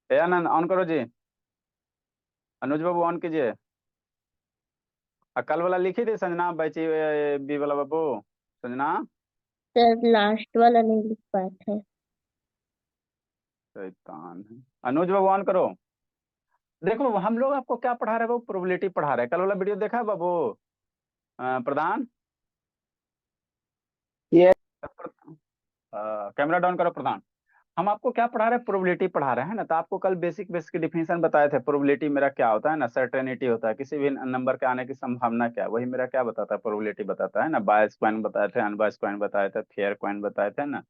ए आनंद on करो जी। अनुज बाबू on कीजिए। कल वाला लिखी थी संजना बैची बी वाला बाबू। संजना। सर लास्ट वाला नहीं लिख पाए थे। शैतान है। अनुज बाबू ऑन करो। देखो हम लोग आपको क्या पढ़ा रहे हैं बाबू, प्रोबेबिलिटी पढ़ा रहे हैं। कल वाला वीडियो देखा है बाबू? प्रधान। ये कैमरा डाउन करो प्रधान। हम आपको क्या पढ़ा रहे हैं, प्रोबेबिलिटी पढ़ा रहे हैं ना। तो आपको कल बेसिक बेसिक डिफिनेशन बताए थे। प्रोबेबिलिटी मेरा क्या होता है ना, सर्टेनिटी होता है, किसी भी नंबर के आने की संभावना क्या है, वही मेरा क्या बताता है, प्रोबेबिलिटी बताता है ना। बायस क्वाइन बताए थे, अनबायस क्वाइन बताए थे, फेयर क्वाइन बताए थे ना।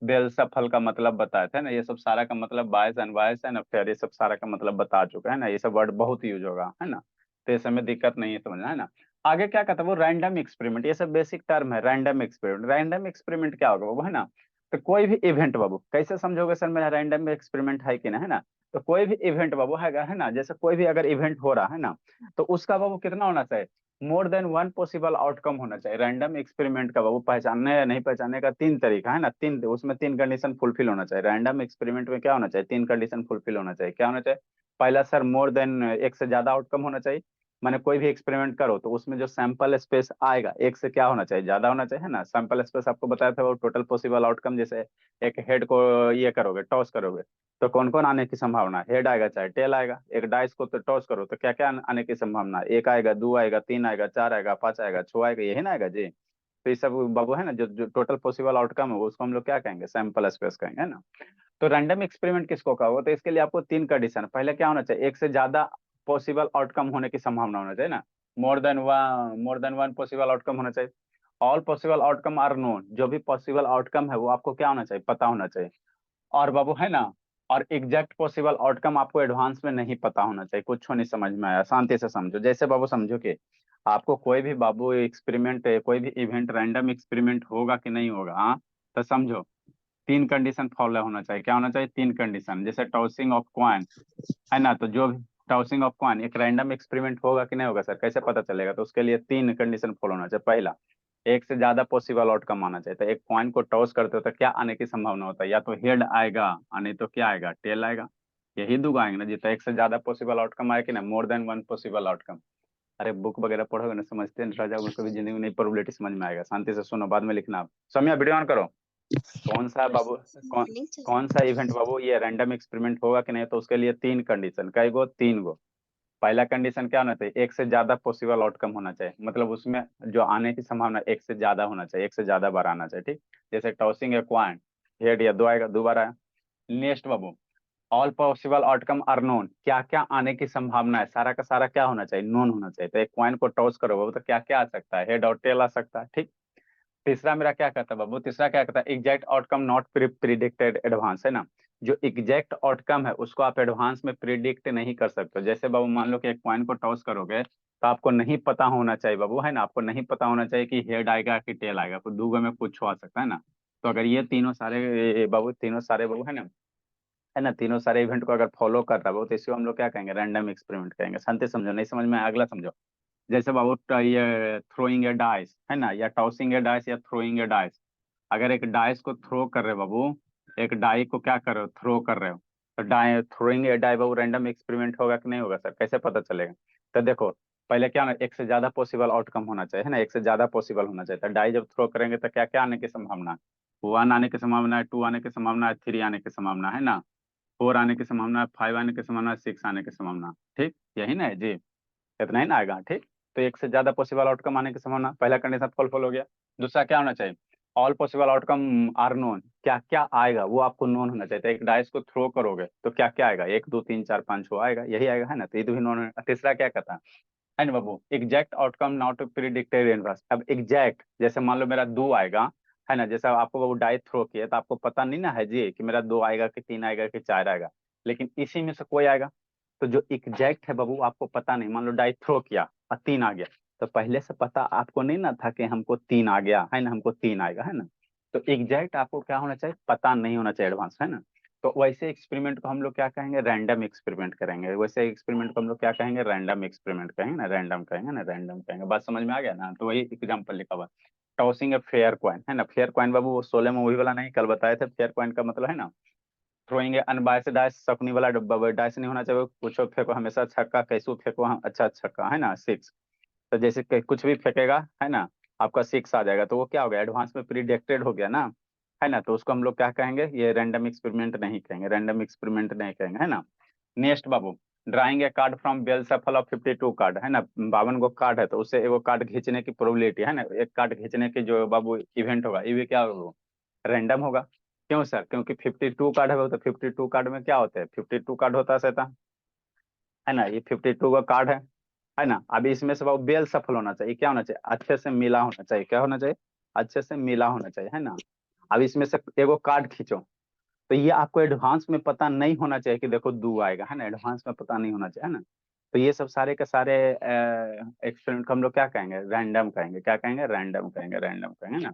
बेल सफल का मतलब बताए थे ना। ये सब सारा का मतलब बायस अनबायस है ना, फेयर, ये सब सारा का मतलब बता चुका है ना। ये सब वर्ड बहुत यूज होगा है ना। तो इस समय दिक्कत नहीं है, समझना है ना। आगे क्या कहता है वो, रैंडम एक्सपेरिमेंट। ये सब बेसिक टर्म है। रैंडम एक्सपेरिमेंट, रैंडम एक्सपेरिमेंट क्या होगा वो, है ना। तो कोई भी इवेंट बाबू कैसे समझोगे सर, मेरा रैंडम एक्सपेरिमेंट है कि ना, है ना। तो कोई भी इवेंट बाबू है ना, जैसे कोई भी अगर इवेंट हो रहा है ना, तो उसका बाबू कितना होना चाहिए, मोर देन वन पॉसिबल आउटकम होना चाहिए। रैंडम एक्सपेरिमेंट का बाबू पहचानने या नहीं पहचानने का तीन तरीका है ना, तीन, उसमें तीन कंडीशन फुलफिल होना चाहिए। रैंडम एक्सपेरिमेंट में क्या होना चाहिए, तीन कंडीशन फुलफिल होना चाहिए। क्या होना चाहिए? पहला सर, मोर देन एक से ज्यादा आउटकम होना चाहिए। मैंने कोई भी एक्सपेरिमेंट करो तो उसमें जो सैंपल स्पेस आएगा एक से क्या होना चाहिए, ज्यादा होना चाहिए, है ना। सैंपल स्पेस आपको बताया था वो टोटल पॉसिबल आउटकम। जैसे एक हेड को ये करोगे, टॉस करोगे, तो कौन कौन आने की संभावना है, हेड आएगा चाहे टेल आएगा। एक डाइस को तो टॉस करो तो क्या क्या आने की संभावना है, एक आएगा, दो आएगा, तीन आएगा, चार आएगा, पांच आएगा, छह आएगा, यही ना आएगा जी। तो ये सब बाबू है ना, जो जो टोटल पॉसिबल आउटकम है उसको हम लोग क्या कहेंगे, सैंपल स्पेस कहेंगे, है ना। तो रैंडम एक्सपेरिमेंट किसको कहा होगा, तो इसके लिए आपको तीन कंडीशन, पहले क्या होना चाहिए, एक से ज्यादा पॉसिबल आउटकम होने की संभावना होना चाहिए ना। More than one possible outcome होना चाहिए। All possible outcome are known, जो भी पॉसिबल आउटकम है वो आपको क्या होना चाहिए, पता होना चाहिए। और बाबू है ना, और एग्जैक्ट पॉसिबल आउटकम आपको एडवांस में नहीं पता होना चाहिए। कुछ नहीं समझ में आया, शांति से समझो। जैसे बाबू समझो कि आपको कोई भी बाबू एक्सपेरिमेंट, कोई भी इवेंट रैंडम एक्सपेरिमेंट होगा कि नहीं होगा, हाँ। तो समझो तीन कंडीशन फॉलो होना चाहिए। क्या होना चाहिए, तीन कंडीशन। जैसे टॉसिंग ऑफ कॉइन है ना, तो जो भी टॉसिंग ऑफ कॉइन एक रैंडम एक्सपेरिमेंट होगा कि नहीं होगा सर, कैसे पता चलेगा, तो उसके लिए तीन कंडीशन फॉलो होना चाहिए। पहला, एक से ज्यादा पॉसिबल आउटकम आना चाहिए। तो एक कॉइन को टॉस करते हो तो क्या आने की संभावना होता है, या तो हेड आएगा और नहीं तो क्या आएगा, टेल आएगा। यही दो आएंगे ना जी। तो एक से ज्यादा पॉसिबल आउटकम आए कि ना, more than one possible outcome. अरे बुक वगैरह पढ़ोगे ना, समझते हैं रह जाओगे, कभी जिंदगी में नहीं, प्रोबेबिलिटी समझ में आएगा। शांति से सुनो, बाद में लिखना आप। सौम्या वीडियो ऑन करो। कौन सा बाबू, कौन कौन सा इवेंट बाबू ये रैंडम एक्सपेरिमेंट होगा कि नहीं, तो उसके लिए तीन कंडीशन, कई गो, तीन गो। पहला कंडीशन क्या होना चाहिए, एक से ज्यादा पॉसिबल आउटकम होना चाहिए, मतलब उसमें जो आने की संभावना एक से ज्यादा होना चाहिए, एक से ज्यादा बार आना चाहिए, ठीक। जैसे टॉसिंग ए क्वाइन, हेड या दो आएगा, दो बार आया। नेक्स्ट बाबू, all possible outcome are known, क्या क्या आने की संभावना है, सारा का सारा क्या होना चाहिए, नोन होना चाहिए। तो एक क्वाइन को टॉस करो बाबू तो क्या क्या आ सकता है, हेड और टेल आ सकता है, ठीक। तीसरा मेरा क्या कहता है बाबू, तीसरा क्या कहता है, exact outcome not predicted advance, है ना। जो एग्जैक्ट आउटकम है उसको आप एडवांस में प्रिडिक्ट नहीं कर सकते। जैसे बाबू मान लो कि एक कॉइन को टॉस करोगे तो आपको नहीं पता होना चाहिए बाबू, है ना, आपको नहीं पता होना चाहिए कि हेड आएगा कि टेल आएगा, तो दूगो में कुछ आ सकता है ना। तो अगर ये तीनों सारे बाबू, तीनों सारे बाबू है ना, तीनों सारे इवेंट को अगर फॉलो कर रहा है बाबू, तो इसको हम लोग क्या कहेंगे, रैंडम एक्सपेरिमेंट कहेंगे। शांति समझो, नहीं समझ में आया, अगला समझो। जैसे बाबू ये थ्रोइंग ए डाइस है ना, या टॉसिंग ए डाइस या थ्रोइंग ए डाइस। अगर एक डाइस को थ्रो कर रहे हो बाबू, एक डाई को क्या कर रहे हो, थ्रो कर रहे हो, तो डाई थ्रोइंग ए डाई बाबू रैंडम एक्सपेरिमेंट होगा कि नहीं होगा सर, कैसे पता चलेगा। तो देखो पहले क्या ना, एक से ज्यादा पॉसिबल आउटकम होना चाहिए, है ना, एक से ज्यादा पॉसिबल होना चाहिए। तो डाई जब थ्रो करेंगे तो क्या क्या आने की संभावना है, वन आने की संभावना है, टू आने की संभावना है, थ्री आने की संभावना है ना, फोर आने की संभावना है, फाइव आने की संभावना है, सिक्स आने की संभावना है, ठीक। यही ना है जी, इतना ही ना आएगा, ठीक। तो एक से ज्यादा पॉसिबल आउटकम आने की संभावना, पहला कंडीशन फुलफिल हो गया। दूसरा क्या होना चाहिए, all possible outcome are known, क्या क्या आएगा वो आपको नोन होना चाहिए। तो एक डाइस को थ्रो करोगे तो क्या क्या आएगा, एक दो तीन चार पाँच छो आएगा, यही आएगा, है ना। तो ये तो भी नोन है। तीसरा क्या कहता है ना बाबू, exact outcome not predicted in advance. अब एग्जैक्ट, जैसे मान लो मेरा दो आएगा, है ना, जैसे आपको बाबू डाई थ्रो किया तो आपको पता नहीं ना है जी कि मेरा दो आएगा कि तीन आएगा कि चार आएगा, लेकिन इसी में से कोई आएगा। तो जो एग्जैक्ट है बाबू आपको पता नहीं, मान लो डाई थ्रो किया और तीन आ गया, तो पहले से पता आपको नहीं ना था कि हमको तीन आ गया, है ना, हमको तीन आएगा, है ना। तो एग्जैक्ट आपको क्या होना चाहिए, पता नहीं होना चाहिए एडवांस, है ना। तो वैसे एक्सपेरिमेंट को हम लोग क्या कहेंगे, रैंडम एक्सपेरिमेंट करेंगे। वैसे एक्सपेरिमेंट को हम लोग क्या कहेंगे, रैंडम एक्सपेरिमेंट कहेंगे ना, रैंडम कहेंगे ना, रैंडम कहेंगे। बात समझ में आ गया ना। तो वही एग्जाम्पल लिखा हुआ, टॉसिंग ए फेयर कॉइन, है ना। फेयर कॉइन बाबू वो 16 में वही वाला नहीं, कल बताए थे फेयर कॉइन का मतलब, है ना। थ्रोइंग ए अनबायस्ड डाइस, शकुनी वाला डाइस नहीं होना चाहिए, कुछ फेंको हमेशा छक्का, कैसू फेंको अच्छा छक्का, है ना, 6। तो जैसे कुछ भी फेंकेगा, है ना, आपका 6 आ जाएगा, तो वो क्या हो गया, एडवांस में प्रीडिक्टेड हो गया ना, है ना, तो उसको हम लोग क्या कहेंगे, ये रैंडम एक्सपेरिमेंट नहीं कहेंगे, रैंडम एक्सपेरिमेंट नहीं कहेंगे, है ना। नेक्स्ट बाबू, drawing a card from well shuffled of 52 card, है ना, 52 गो कार्ड है, तो उससे एगो कार्ड खींचने की प्रोबेबिलिटी, है ना, एक कार्ड खींचने की जो बाबू इवेंट होगा, ये क्या होगा, रैंडम होगा। क्यों सर, क्योंकि 52 कार्ड है, तो 52 कार्ड में क्या होते हैं, 52 कार्ड होता है शैतान, है ना, ये 52 का कार्ड है ना। अभी इसमें से वो बेल सफल होना चाहिए, क्या होना चाहिए, अच्छे से मिला होना चाहिए, क्या होना चाहिए, अच्छे से मिला होना चाहिए, है ना। अब इसमें से एगो कार्ड खींचो, तो ये आपको एडवांस में पता नहीं होना चाहिए कि देखो 2 आएगा, है ना, एडवांस में पता नहीं होना चाहिए, है ना। तो ये सब सारे के सारे एक्सपेरिमेंट को हम लोग क्या कहेंगे, रैंडम कहेंगे, क्या कहेंगे, रैंडम कहेंगे, रैंडम कहेंगे ना।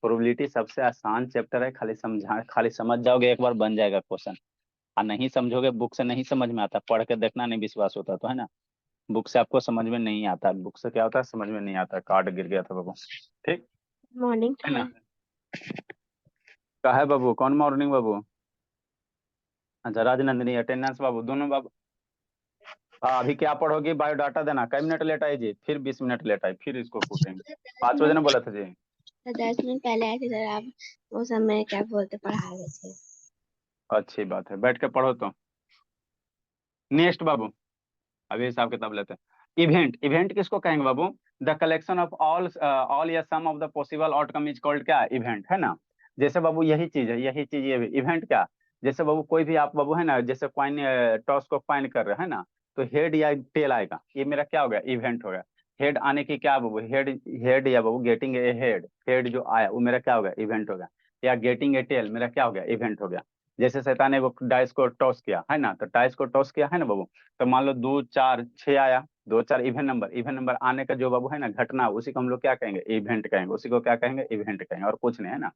प्रोबेबिलिटी सबसे आसान चैप्टर है, खाली समझ जाओगे एक बार बन जाएगा क्वेश्चन। और नहीं समझोगे, बुक से नहीं समझ में आता, पढ़ के देखना, नहीं विश्वास होता तो, है ना। बुक से आपको समझ में नहीं आता, बुक से क्या होता है, समझ में नहीं आता, कार्ड गिर गया था बाबू, ठीक मॉर्निंग है ना। सर। का है बाबू, कौन मॉर्निंग बाबू, अच्छा राजनंदिनी, अटेंडेंस बाबू, दोनों बाबू। हाँ, अभी क्या पढ़ोगी, बायोडाटा देना, कई मिनट लेट आई जी, फिर 20 मिनट लेट आई, फिर इसको कूटेंगे। 5 बजे ना बोला था जी। 10 मिनट पहले आए थे सर आप, वो समय क्या बोलते पढ़ा रहे थे। अच्छी बात है, बैठ के पढ़ो तो। नेक्स्ट बाबू, अभी हिसाब किताब लेते हैं। इवेंट, इवेंट किसको कहेंगे बाबू, द कलेक्शन ऑफ ऑल या sum of the possible outcome is called क्या, इवेंट, है ना। जैसे बाबू यही चीज है, यही चीज ये इवेंट क्या, जैसे बाबू कोई भी आप बाबू, है ना, जैसे कॉइन टॉस को कॉइन कर रहे हैं ना, तो हेड या टेल आएगा, ये मेरा क्या हो गया, इवेंट हो गया। हेड आने की क्या बाबू, हेड, हेड या बाबू गेटिंग ए हेड, हेड जो आया वो मेरा क्या हो गया, इवेंट हो गया। या गेटिंग ए टेल मेरा क्या हो गया, इवेंट हो गया। जैसे शैतान ने वो डाइस को टॉस किया, है ना, तो डाइस को टॉस किया, है ना बाबू, तो मान लो 2 4 6 आया, 2 4 इवन नंबर, इवन नंबर आने का जो बाबू है ना घटना, उसी को हम लोग क्या कहेंगे, इवेंट कहेंगे, उसी को क्या कहेंगे, इवेंट कहेंगे, और कुछ नहीं, है ना।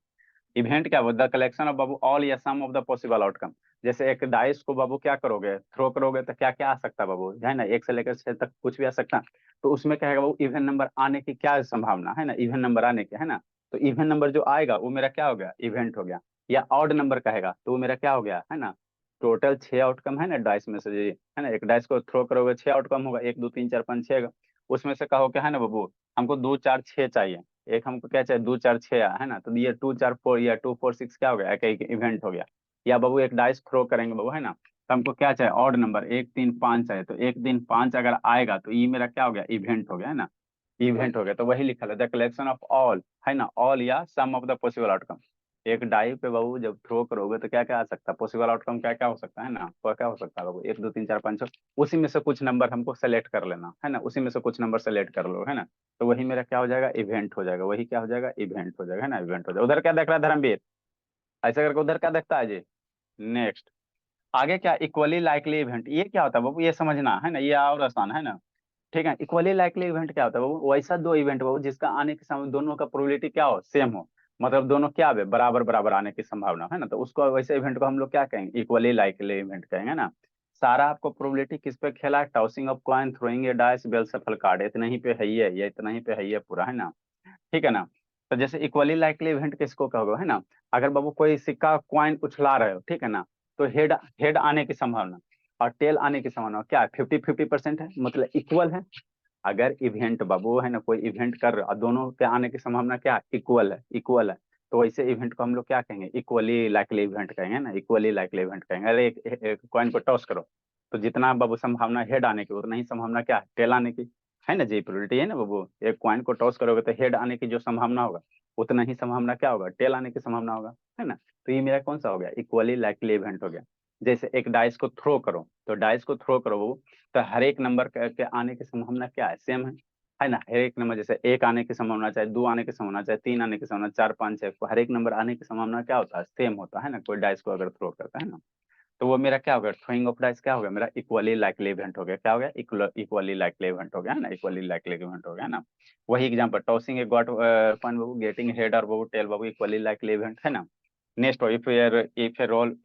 इवेंट क्या, the collection of Babu all या sum of the possible outcome. जैसे एक डाइस को बाबू क्या करोगे, थ्रो करोगे, तो क्या क्या आ सकता है बाबू, है ना, 1 से लेकर 6 तक कुछ भी आ सकता है। तो उसमें क्या है बाबू, इवन नंबर आने की क्या संभावना, है ना, इवन नंबर आने की, है ना। तो इवन नंबर जो आएगा वो मेरा क्या हो गया, इवेंट हो गया। या ऑड नंबर कहेगा तो वो मेरा क्या हो गया, है ना। टोटल 6 आउटकम है ना डाइस में से जी, है ना, एक डाइस को थ्रो करोगे 6 आउटकम होगा, 1 2 3 4 5 6 उसमें से कहो कि, है ना बाबू, हमको 2 4 6 चाहिए, एक हमको क्या चाहिए, 2 4 6 है ना, तो ये 2 4 4 या 2 4 6 क्या हो गया, एक इवेंट हो गया। या बाबू एक डाइस थ्रो करेंगे बाबू, है ना, तो हमको क्या चाहिए, ऑड नंबर 1 3 5 चाहिए, तो 1 3 5 अगर आएगा तो ये मेरा क्या हो गया, इवेंट हो गया, है ना, इवेंट हो गया। तो वही लिखा है, द कलेक्शन ऑफ ऑल, है ना, ऑल या sum of the possible outcome. एक डाई पे बाबू जब थ्रो करोगे तो क्या क्या आ सकता है, पॉसिबल आउटकम क्या क्या हो सकता है ना, तो क्या हो सकता है बाबू, 1 2 3 4 5 6, उसी में से कुछ नंबर हमको सेलेक्ट कर लेना, है ना, उसी में से कुछ नंबर सेलेक्ट कर लो, है ना। तो वही मेरा क्या हो जाएगा, इवेंट हो जाएगा, वही क्या हो जाएगा, इवेंट हो जाएगा, है ना, इवेंट हो जाएगा। उधर क्या देख रहा है धर्मवीर, ऐसा करके उधर क्या देखता है जी। नेक्स्ट, आगे क्या, इक्वली लाइकली इवेंट, ये क्या होता है बाबू, ये समझना है ना, ये और आसान है ना। ठीक है, इक्वली लाइकली इवेंट क्या होता है बाबू, वैसा 2 इवेंट बाबू जिसका आने के समय दोनों का प्रोबेबिलिटी क्या हो, सेम हो, मतलब दोनों क्या है, बराबर बराबर आने की संभावना, है ना, तो उसको वैसे इवेंट को हम लोग क्या कहेंगे, इक्वली लाइकली इवेंट कहेंगे ना। सारा आपको प्रोबेबिलिटी किस पे खेला है, tossing of coin, throwing a dice, well shuffled card, इतना ही पे है ही है, ये इतना ही पे है ही है पूरा, है ना। ठीक है ना। तो जैसे इक्वली लाइकली इवेंट किसको कहोगे, है ना, अगर बाबू कोई सिक्का कॉइन उछला रहे हो, ठीक है ना, तो हेड, हेड आने की संभावना और टेल आने की संभावना क्या है, 50-50% है, मतलब इक्वल है। अगर इवेंट बाबू, है ना, कोई इवेंट कर रहे हो और दोनों के आने की संभावना क्या है, इक्वल है, इक्वल है, तो वैसे इवेंट को हम लोग क्या कहेंगे, इक्वली लाइकली इवेंट कहेंगे ना, इक्वली लाइकली इवेंट कहेंगे। अरे एक कॉइन को टॉस करो, तो जितना बाबू संभावना हेड आने की, उतना ही संभावना क्या है, टेल आने की, है ना जी, प्रोबेबिलिटी है ना बाबू। एक कॉइन को टॉस करोगे तो हेड आने की जो संभावना होगा, उतना ही संभावना क्या होगा, टेल आने की संभावना होगा, है ना। तो ये मेरा कौन सा हो गया, इक्वली लाइकली इवेंट हो गया। जैसे एक डाइस को थ्रो करो, तो डाइस को थ्रो करो वो, तो हर एक नंबर के आने की संभावना क्या है, सेम है ना। हर एक नंबर जैसे 1 आने की संभावना, चाहे 2 आने की संभावना, चाहे 3 आने की संभावना, 4 5 6, हर एक नंबर आने की संभावना क्या होता है, सेम होता है ना, कोई डाइस को अगर थ्रो करता है ना। तो वो मेरा क्या होगा, थ्रोइंग ऑफ डाइस क्या हो गया, मेरा इक्वली लाइकली इवेंट हो गया, क्या हो गया, इक्वली लाइकली इवेंट हो गया, है ना, इक्वली लाइकली इवेंट हो गया ना। वही एग्जांपल, टॉसिंग ए गॉट पॉइंट बाबू, गेटिंग हेड और बाबू टेल बाबू, इक्वली लाइकली इवेंट, है ना। नेक्स्ट, इफ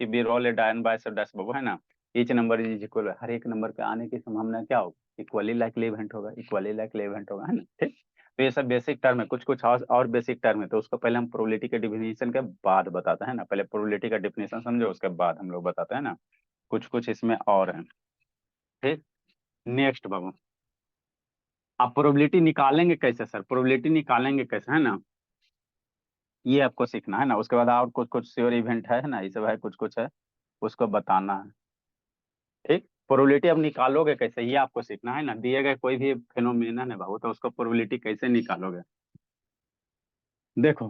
वी रोल ए डायन बाय सब डैश बाबू, है ना, ईच नंबर इज इक्वल, हर एक नंबर पे आने की संभावना क्या होगा, इक्वली लाइकली इवेंट होगा, इक्वली लाइकली इवेंट होगा, है ना, ठीक। तो ये सब बेसिक टर्म है, कुछ कुछ और बेसिक टर्म है, तो उसको पहले हम प्रोबेबिलिटी के डिफिनेशन के बाद बताते हैं ना। पहले प्रोबेबिलिटी का डिफिनेशन समझो, उसके बाद हम लोग बताते हैं ना। कुछ कुछ इसमें और है। ठीक। नेक्स्ट बाबू, आप प्रोबेबिलिटी निकालेंगे कैसे सर, प्रोबेबिलिटी निकालेंगे कैसे, है ना, ये आपको सीखना है ना। उसके बाद और कुछ कुछ श्योर इवेंट है ना, ये सब है, कुछ कुछ है, उसको बताना है। ठीक। प्रोबेबिलिटी अब निकालोगे कैसे, ये आपको सीखना है ना। दिए गए कोई भी फिनोमेनन है बाबू, तो उसको प्रोबेबिलिटी कैसे निकालोगे। देखो,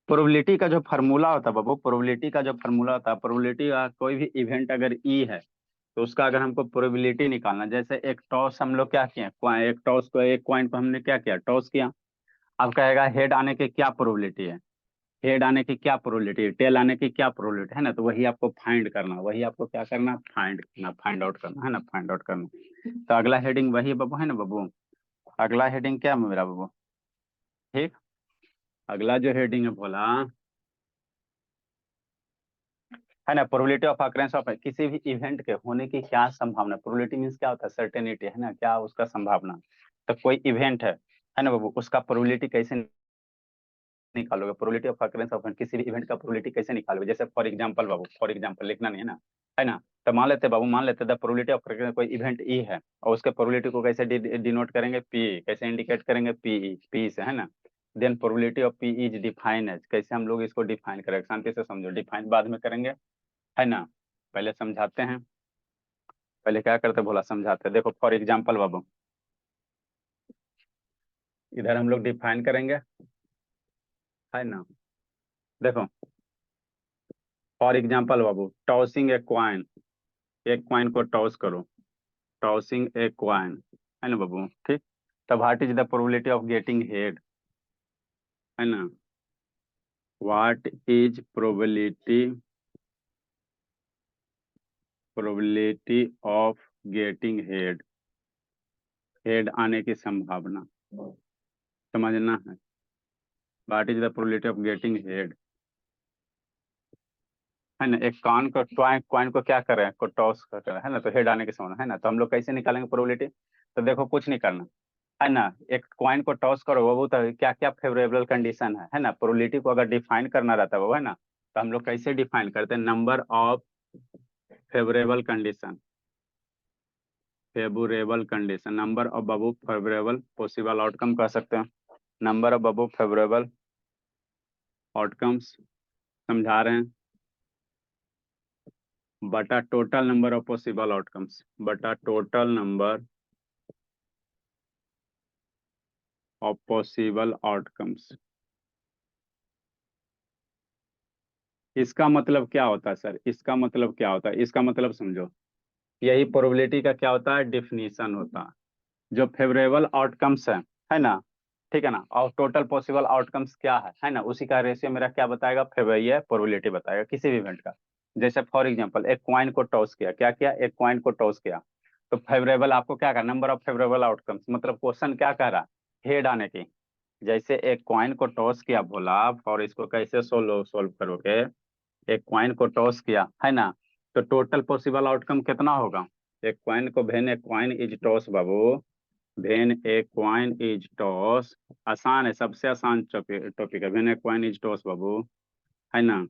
प्रोबेबिलिटी का जो फार्मूला होता है बाबू, प्रोबेबिलिटी का जो फार्मूला होता है, प्रोबेबिलिटी का कोई भी इवेंट अगर ई है, तो उसका अगर हमको प्रोबेबिलिटी निकालना, जैसे एक टॉस हम लोग क्या किए, एक टॉस को, एक कॉइन को हमने क्या किया, टॉस किया। अब कहेगा हेड आने की क्या प्रोबेबिलिटी है, हेड आने की क्या प्रोबेबिलिटी है, टेल आने की क्या प्रोबेबिलिटी है ना। तो वही आपको फाइंड करना, वही आपको क्या करना, फाइंड करना, फाइंड आउट करना है ना, फाइंड आउट करना। तो अगला हेडिंग वही बाबू है ना बाबू, अगला हेडिंग क्या है मेरा बाबू। ठीक। अगला जो हेडिंग है बोला है ना, प्रोबेबिलिटी ऑफ अकरेंस ऑफ किसी भी इवेंट के होने की क्या संभावना। प्रोबेबिलिटी मींस क्या होता है, सर्टेनिटी है ना, क्या उसका संभावना। तो कोई इवेंट है ना बाबू, उसका प्रोबेबिलिटी कैसे निकालोगे, प्रोबेबिलिटी ऑफ अकरेंस ऑफ किसी भी इवेंट का प्रोबेबिलिटी कैसे निकालोगे। जैसे for example Babu, for example लिखना नहीं है ना। तो मान लेते बाबू, मान लेते द प्रोबेबिलिटी ऑफ कोई इवेंट ई है, और उसके प्रोबेबिलिटी को कैसे डिनोट करेंगे, पी, कैसे इंडिकेट करेंगे, पी, पी से, है ना। Then probability of P is define as, कैसे हम लोग इसको डिफाइन करेंगे, शांति से समझो, डिफाइन बाद में करेंगे, है ना। पहले समझाते हैं, पहले क्या करते भोला, समझाते हैं। देखो फॉर एग्जांपल बाबू, इधर हम लोग डिफाइन करेंगे, है ना। देखो फॉर एग्जांपल बाबू, टॉसिंग ए क्वाइन, एक क्वाइन को टॉस करो, टॉसिंग ए क्वाइन, है ना बाबू। ठीक। तब what is the probability of getting head, है ना, what is probability of getting head, head आने की संभावना समझना है। What is the probability of getting head, है ना। एक कॉइन को, क्वाइन को क्या कर रहे हैं, को टॉस कर रहे हैं, है ना, तो हेड आने की संभावना है ना। तो हम लोग कैसे निकालेंगे प्रोबेबिलिटी। तो देखो कुछ नहीं करना, है ना। एक क्वाइन को टॉस करो, वो तो क्या क्या फेवरेबल कंडीशन है ना। प्रोबेबिलिटी को अगर डिफाइन करना रहता है वो, है ना, तो हम लोग कैसे डिफाइन करते हैं, number of favourable condition, favourable condition, number of बाबू फेवरेबल पॉसिबल आउटकम कह सकते हैं, नंबर ऑफ बाबू फेवरेबल आउटकम्स, समझा रहे हैं, बटा total number of possible outcomes, बटा total number of possible outcomes. इसका मतलब क्या होता है सर, इसका मतलब क्या होता है, इसका मतलब समझो, यही प्रोबेबिलिटी का क्या होता है, डिफिनीशन होता है। जो फेवरेबल आउटकम्स है ना, ठीक है ना, और टोटल पॉसिबल आउटकम्स क्या है ना, उसी का रेशियो मेरा क्या बताएगा, फेवर, ये प्रोबेबिलिटी बताएगा किसी भी इवेंट का। जैसे फॉर एग्जांपल एक क्वाइन को टॉस किया, क्या किया, एक क्वाइन को टॉस किया, तो फेवरेबल आपको क्या कहा, नंबर ऑफ फेवरेबल आउटकम्स, मतलब क्वेश्चन क्या कह रहा, हेड आने की। जैसे एक क्वाइन को टॉस किया बोला, और इसको कैसे सोल्व सोल्व करोगे, एक क्वाइन को टॉस किया, है ना, तो टोटल पॉसिबल आउटकम कितना होगा। एक क्वाइन को, when a coin is toss बाबू, when a coin is toss, आसान है, सबसे आसान टॉपिक है, when a coin is toss बाबू, है ना।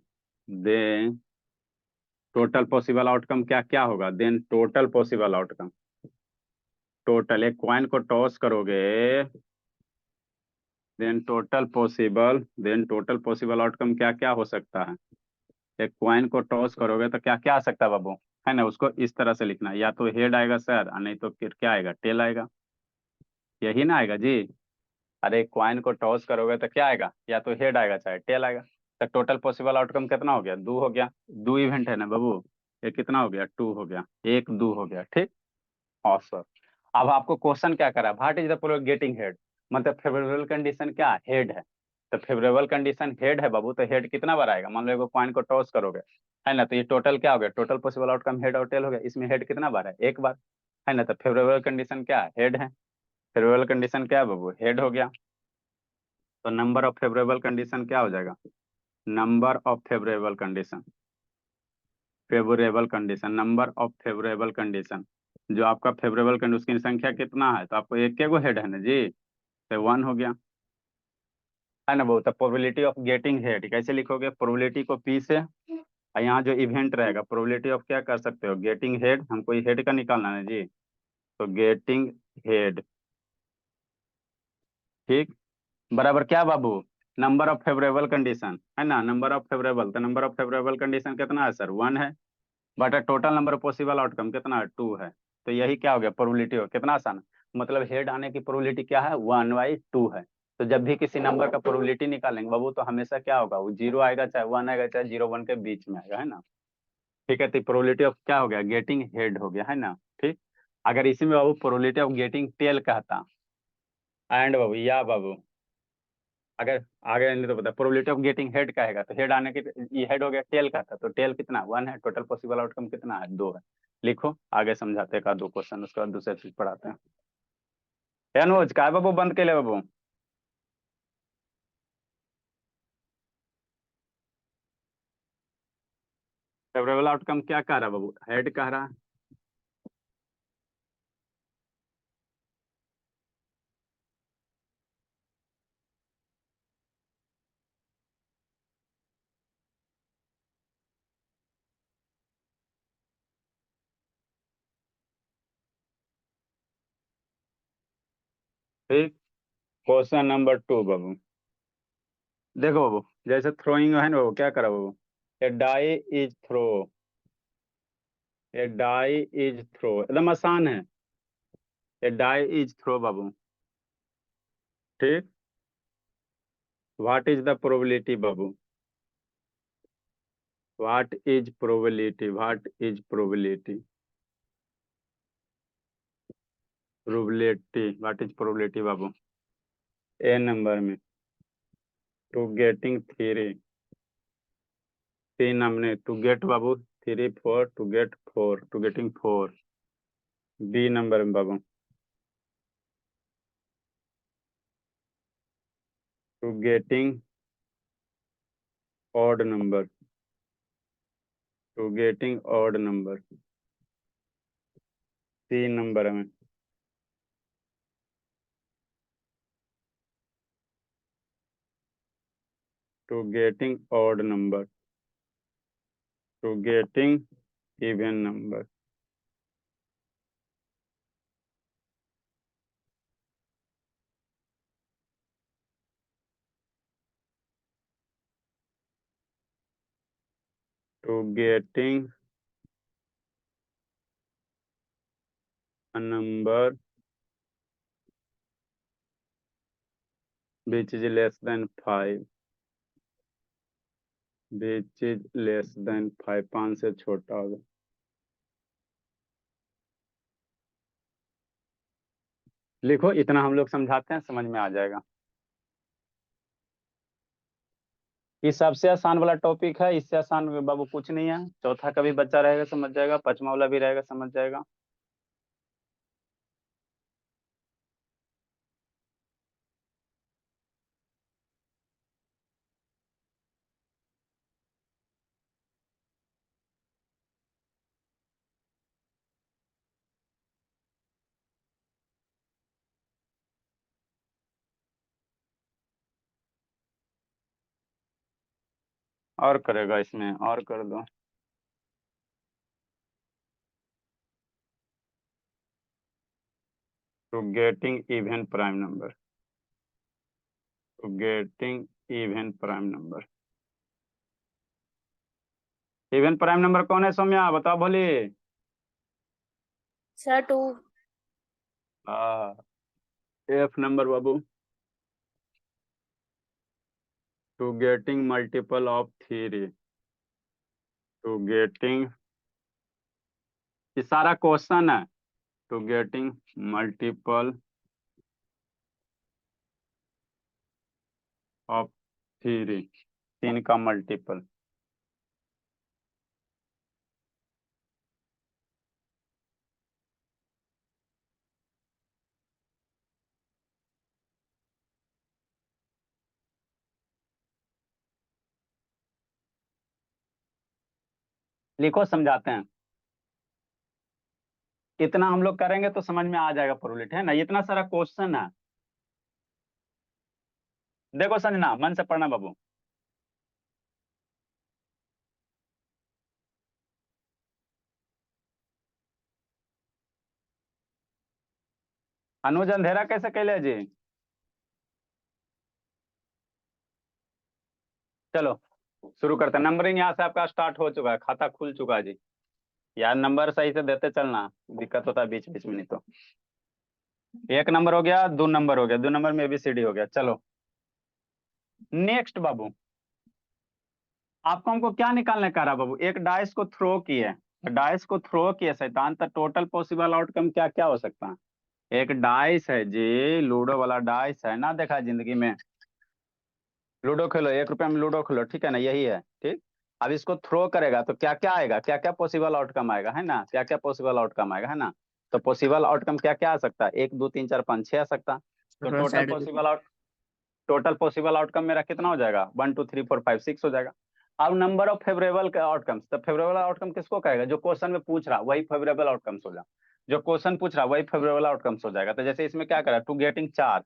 देन टोटल पॉसिबल आउटकम क्या क्या होगा, then total possible outcome, total एक क्वाइन को टॉस करोगे, देन टोटल पॉसिबल आउटकम क्या क्या हो सकता है। एक क्वाइन को टॉस करोगे तो क्या क्या आ सकता है बाबू, है ना, उसको इस तरह से लिखना, या तो हेड आएगा सर, और नहीं तो फिर क्या आएगा, टेल आएगा, यही ना आएगा जी। अरे क्वाइन को टॉस करोगे तो क्या आएगा, या तो हेड आएगा चाहे टेल आएगा। तो टोटल पॉसिबल आउटकम कितना हो गया, दो हो गया, दो इवेंट है ना बाबू, ये कितना हो गया, टू हो गया, एक दो हो गया। ठीक। और सर अब आपको क्वेश्चन क्या करा, what is the getting head, मतलब फेवरेबल कंडीशन क्या, हेड है। तो फेवरेबल कंडीशन हेड है बाबू, तो हेड कितना बार आएगा, मान लो एगो क्वाइन को टॉस करोगे, है ना, तो ये टोटल क्या हो गया, टोटल पॉसिबल आउटकम हेड और टेल हो गया, इसमें हेड कितना बार है, एक बार, है ना। तो फेवरेबल कंडीशन क्या है, हेड है, फेवरेबल कंडीशन क्या है बाबू, हेड हो गया। तो नंबर ऑफ फेवरेबल कंडीशन क्या हो जाएगा, number of favourable condition, number of favourable condition, जो आपका फेवरेबल कंडीशन, उसकी संख्या कितना है, तो आपको एक के गो हेड है ना जी, तो 1 हो गया, है ना वो। तो प्रोबेबिलिटी ऑफ गेटिंग हेड कैसे लिखोगे, प्रोबेबिलिटी को पी से, और यहाँ जो इवेंट रहेगा प्रोबेबिलिटी ऑफ क्या कर सकते हो, गेटिंग हेड, हमको हेड का निकालना है जी। तो गेटिंग हेड, ठीक, बराबर क्या बाबू, नंबर ऑफ फेवरेबल कंडीशन, है ना, नंबर ऑफ फेवरेबल, तो नंबर ऑफ फेवरेबल कंडीशन कितना है सर, 1 है, but total number possible outcome कितना है, 2 है। तो यही क्या हो गया, प्रोबेबिलिटी हो, कितना आसान है। मतलब हेड आने की प्रोबेबिलिटी क्या है, 1/2 है। तो जब भी किसी नंबर का प्रोबेबिलिटी निकालेंगे बाबू, तो हमेशा क्या होगा, वो 0 आएगा, चाहे 1 आएगा, चाहे 0 1 के बीच में आएगा, है ना। ठीक है, तो प्रोबेबिलिटी ऑफ क्या हो गया, गेटिंग हेड हो गया, है ना। ठीक, अगर इसी में बाबू प्रोबेबिलिटी ऑफ गेटिंग टेल कहता, एंड बाबू या बाबू, अगर आगे नहीं तो बता, प्रोबेबिलिटी ऑफ गेटिंग हेड कहेगा, तो हेड आने के, ये हेड हो गया, टेल का था, तो टेल कितना, 1 है, टोटल पॉसिबल आउटकम कितना है, 2 है। लिखो, आगे समझाते हैं का 2 क्वेश्चन, उसके बाद दूसरे चीज पढ़ाते हैं। अनुज का बाबू बंद के ले बाबू। फेवरेबल आउटकम क्या कह रहा है बाबू, हेड कह रहा है। ठीक, क्वेश्चन नंबर 2 बाबू, देखो बाबू, जैसे थ्रोइंग है ना बाबू, क्या करा बाबू, a die is throw, a die is throw, एकदम आसान है, ए डाई इज थ्रो बाबू। ठीक, व्हाट इज द प्रोबेबिलिटी बाबू, what is probability, what is probability, probability, what is probability बाबू, ए नंबर में, टू गेटिंग थ्री, 3 हमने to get बाबू 3 4, to get 4, to getting 4, B number में बाबू, to getting odd number, to getting odd number, C number में, to getting odd number, to getting even number, to getting a number which is less than 5, which is less than 5, 5 से छोटा होगा। लिखो, इतना हम लोग समझाते हैं, समझ में आ जाएगा। ये सबसे आसान वाला टॉपिक है, इससे आसान बाबू कुछ नहीं है। चौथा का भी बच्चा रहेगा समझ जाएगा, पांचवा वाला भी रहेगा समझ जाएगा। और करेगा इसमें, और कर दो। To getting even prime number, to getting even prime number, even prime number कौन है सौम्या, बताओ भोली। सर 2। हाँ, एफ नंबर बाबू, to getting multiple of three, to getting, ये सारा क्वेश्चन है, to getting multiple of three, 3 का मल्टीपल। लिखो, समझाते हैं। इतना हम लोग करेंगे तो समझ में आ जाएगा प्रोबेबिलिटी, है ना, इतना सारा क्वेश्चन है। देखो संजना, मन से पढ़ना बाबू। अनुज अंधेरा कैसे कैले जी? चलो शुरू करते हैं। नंबरिंग यहाँ से आपका स्टार्ट हो चुका है, खाता खुल चुका है जी। यार नंबर सही से देते चलना, दिक्कत होता है बीच बीच में, नहीं तो। एक नंबर हो गया, दो नंबर हो गया, दो नंबर में ABCD हो गया। चलो नेक्स्ट बाबू, आपको हमको क्या निकालने का रहा बाबू? एक डाइस को थ्रो किए, डाइस को थ्रो किए शैतान, तो टोटल पॉसिबल आउटकम क्या क्या हो सकता है? एक डाइस है जी, लूडो वाला डाइस है ना, देखा है जिंदगी में। लूडो खेलो, 1 रुपया में लूडो खेलो, ठीक है ना, यही है ठीक। अब इसको थ्रो करेगा तो क्या क्या आएगा, क्या क्या पॉसिबल आउटकम आएगा, है ना, क्या क्या पॉसिबल आउटकम आएगा, है ना। तो पॉसिबल आउटकम क्या क्या आ सकता है? 1 2 3 4 5 6 आ सकता है। तो थोड़ा साइड हो जाओ। टोटल पॉसिबल आउटकम मेरा कितना हो जाएगा? 1 2 3 4 5 6 हो जाएगा। अब नंबर ऑफ फेवरेबल आउटकम्स, तो फेवरेबल आउटकम किसको कहेगा? जो क्वेश्चन में पूछ रहा वही फेवरेबल आउटकम्स हो जाएगा। जो क्वेश्चन पूछ रहा वही फेवरेबल आउटकम्स हो जाएगा। तो जैसे इसमें क्या करा, टू गेटिंग 4,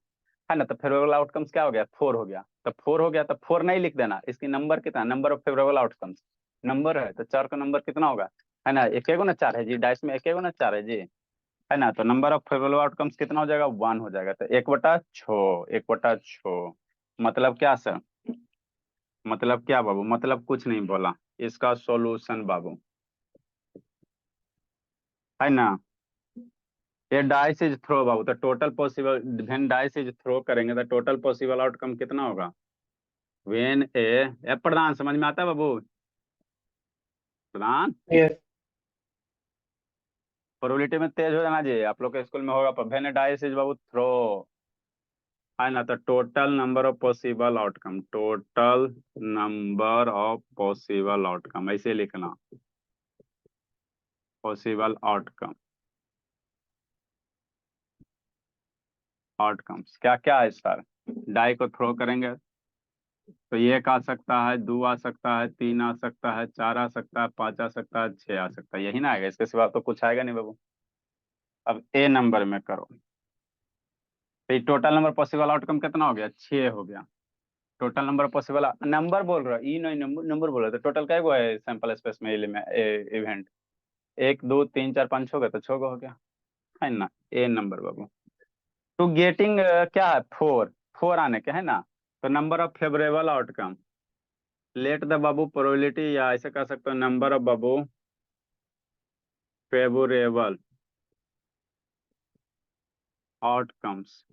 है ना, तो फेवरेबल आउटकम्स क्या हो गया? 4 हो गया। तो 4 हो गया तो 4 नहीं लिख देना, इसकी नंबर कितना, number of favourable outcomes number है, तो 4 का नंबर कितना होगा? है ना, एक एगो ना 4 है जी, डाइस में एक एगो ना 4 है जी, है ना। तो नंबर ऑफ फेवरेबल आउटकम्स कितना हो जाएगा? 1 हो जाएगा। तो 1/6, 1/6 मतलब क्या सर? मतलब क्या बाबू? मतलब कुछ नहीं बोला, इसका सॉल्यूशन बाबू, है ना। ये डाइस इज थ्रो बाबू, तो total possible when dice is throw करेंगे तो टोटल पॉसिबल आउटकम कितना होगा? व्हेन ए प्रधान, समझ में आता है बाबू? प्रधान, यस। प्रोबेबिलिटी में तेज हो जाना जी, आप लोग के स्कूल में होगा। व्हेन डाइस इज बाबू थ्रो, है ना, तो total number of possible outcome, total number of possible outcome ऐसे लिखना, पॉसिबल आउटकम, आउटकम्स क्या क्या है सर? डाई को थ्रो करेंगे तो 1 आ सकता है, 2 आ सकता है, 3 आ सकता है, 4 आ सकता है, 5 आ सकता है, 6 आ सकता है, यही ना आएगा, इसके सिवा तो कुछ आएगा नहीं बाबू। अब ए नंबर में करो, तो टोटल नंबर पॉसिबल आउटकम कितना हो गया? 6 हो गया। टोटल नंबर पॉसिबल नंबर बोल रहा है, ई नहीं, नंबर नंबर बोल रहा था। टोटल क्या हुआ है सैंपल स्पेस में इवेंट? 1 2 3 4 5 हो गया, तो 6 हो गया, है ना। ए नंबर बाबू, टू गेटिंग क्या है? 4, 4 आने के, है ना। तो number of favourable outcome, let the Babu probability, या ऐसे कह सकते हो नंबर ऑफ बाबू फेवरेबल आउटकम्स।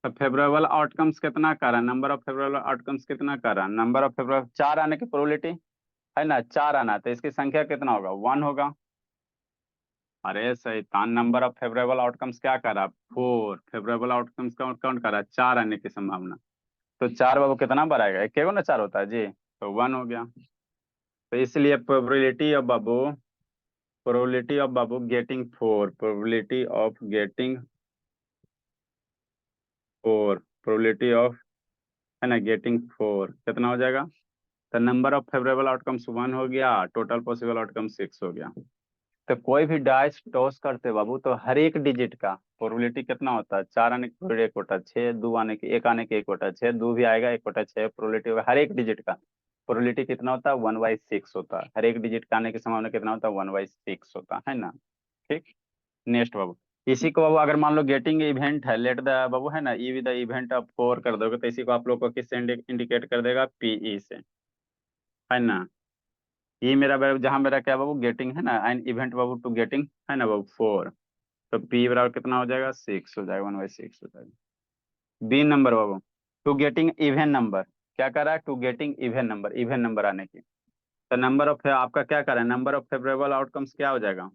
तो फेवरेबल आउटकम्स कितना कर रहा है? नंबर ऑफ फेवरेबल आउटकम्स कितना कर रहा है? नंबर ऑफ फेवरेबल 4 आने की प्रोबेबिलिटी, है ना, 4 आना, तो इसकी संख्या कितना होगा? 1 होगा। अरे शैतान, नंबर ऑफ फेवरेबल आउटकम्स क्या कर रहा है? 4, फेवरेबल आउटकम्स काउंट कर रहा है, 4 आने की संभावना। तो 4 बाबू कितना बार आएगा? एक ना 4 होता है जी, तो 1 हो गया। तो इसलिए probability of Babu getting 4, probability of getting 4, probability of, है ना, गेटिंग 4 कितना हो जाएगा? तो नंबर ऑफ फेवरेबल आउटकम्स 1 हो गया, टोटल पॉसिबल आउटकम 6 हो गया। तो कोई भी डाइस टॉस करते बाबू, तो हर एक डिजिट का प्रोबेबिलिटी कितना होता है? 4 आने की प्रोबेबिलिटी 1/6, 2 आने की, 1 आने की 1/6, 2 भी आएगा 1/6 प्रोबेबिलिटी होगा। हर एक डिजिट का प्रोबेबिलिटी कितना होता है? 1/6 होता है। हर एक डिजिट का आने की संभावना कितना होता है? 1/6 होता है ना। ठीक। नेक्स्ट बाबू, इसी को बाबू अगर मान लो गेटिंग इवेंट है, लेट द बाबू, है ना, ई विद द इवेंट ऑफ 4 कर दोगे, तो इसी को आप लोग को किससे इंडिकेट कर देगा? PE से, है ना। ये मेरा जहां मेरा क्या बाबू? गेटिंग, है ना, एंड इवेंट बाबू टू गेटिंग, है ना बाबू 4, तो P बराबर कितना हो जाएगा? 6 हो जाएगा, 1/6 हो जाएगा। बी नंबर बाबू, टू गेटिंग इवन नंबर, क्या कर रहा है? टू गेटिंग इवन नंबर आने की, तो नंबर ऑफ आपका क्या कर रहा है? नंबर ऑफ फेवरेबल आउटकम्स क्या हो जाएगा?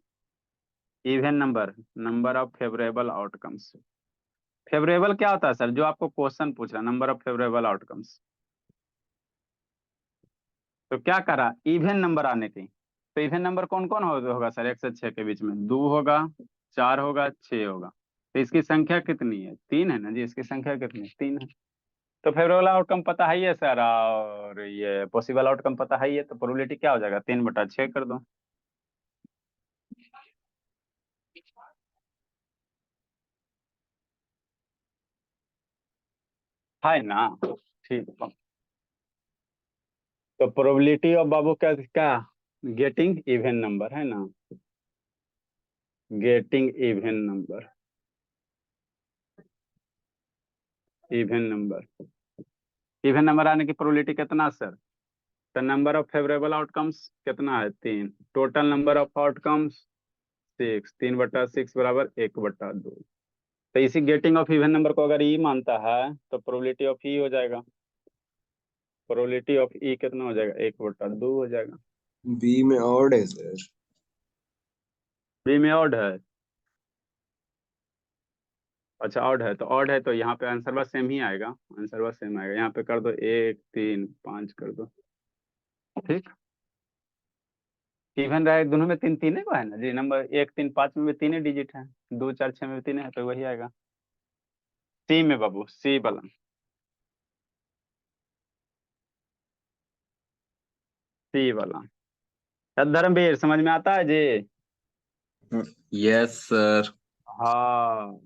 Even number, number of favourable outcomes. Favourable क्या होता है सर? जो आपको क्वेश्चन पूछ रहा है, नंबर ऑफ फेवरेबल आउटकम्स। तो क्या करा? इवन नंबर आने की, तो इवन नंबर कौन कौन होगा सर? 1 से 6 के बीच में 2 होगा, 4 होगा, 6 होगा। तो इसकी संख्या कितनी है? 3 है ना जी, इसकी संख्या कितनी है? 3 है। तो फेवरेबल आउटकम पता है ही है सर, और ये पॉसिबल आउटकम पता है ही है, तो प्रोबेबिलिटी क्या हो जाएगा? 3/6 कर दो, है ना। ठीक है। तो प्रोबेबिलिटी ऑफ बाबू क्या क्या, गेटिंग इवन नंबर है ना, getting even number, even number, even number आने की प्रोबेबिलिटी कितना सर? तो नंबर ऑफ फेवरेबल आउटकम्स कितना है? 3। टोटल नंबर ऑफ आउटकम्स 6, 3/6 बराबर 1/2। तो इसी गेटिंग ऑफ इवन नंबर को अगर ई मानता है तो प्रोबेबिलिटी ऑफ ई हो जाएगा, प्रोबेबिलिटी ऑफ ई कितना हो जाएगा? 1/2 हो जाएगा। बी में ऑड है सर। बी में ऑड है, अच्छा ऑड है, तो ऑड है तो यहाँ पे आंसर बस सेम ही आएगा, आंसर बस सेम आएगा। यहाँ पे कर दो 1 3 5 कर दो, ठीक। इवन रहे दोनों में तीन तीन को है ना जी, नंबर 1 3 5 में भी तीन डिजिट है, 2 4 6 में भी तीन है, तो वही आएगा। सी में बाबू, सी वाला, सी वाला। धर्मवीर समझ में आता है जी? Yes sir. हाँ,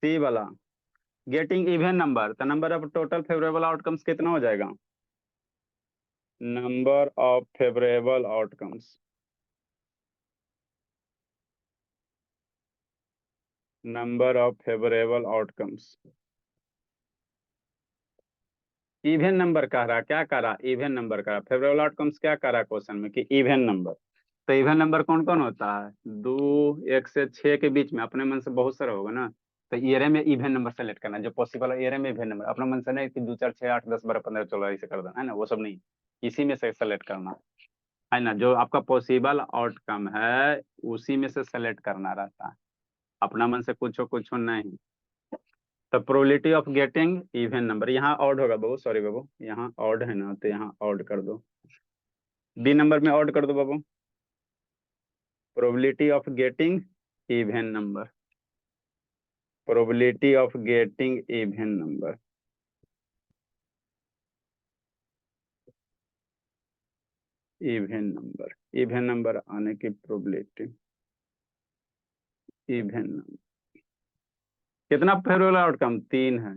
सी वाला गेटिंग इवन नंबर, तो number of total favourable outcomes कितना हो जाएगा? Number of favourable outcomes, number of favourable outcomes. Even number कह रहा, क्या कह रहा? इवन नंबर कह रहा। फेवरेबल आउटकम्स क्या कह रहा क्वेश्चन में कि इवन नंबर। तो इवन नंबर कौन कौन होता है? 2 1 से 6 के बीच में, अपने मन से बहुत सारा होगा ना, तो एरे में इवन नंबर सेलेक्ट करना जो पॉसिबल है, एरे में इवन नंबर। अपने मन से नहीं कि 2 4 6 8 10 12 15 16 ऐसे कर देना है ना, वो सब नहीं, इसी में से सेलेक्ट करना है ना, जो आपका पॉसिबल आउटकम है उसी में से सेलेक्ट करना रहता है, अपना मन से कुछ नहीं। तो probability of getting even number, यहाँ ऑड होगा बाबू, सॉरी बाबू, यहाँ ऑड है ना, तो यहाँ ऑड कर दो, बी नंबर में ऑड कर दो बाबू। Probability of getting even number, probability of getting even number, even number, even number आने की प्रोबेबिलिटी, इवन नंबर। कितना फेवरेबल आउटकम? 3 है।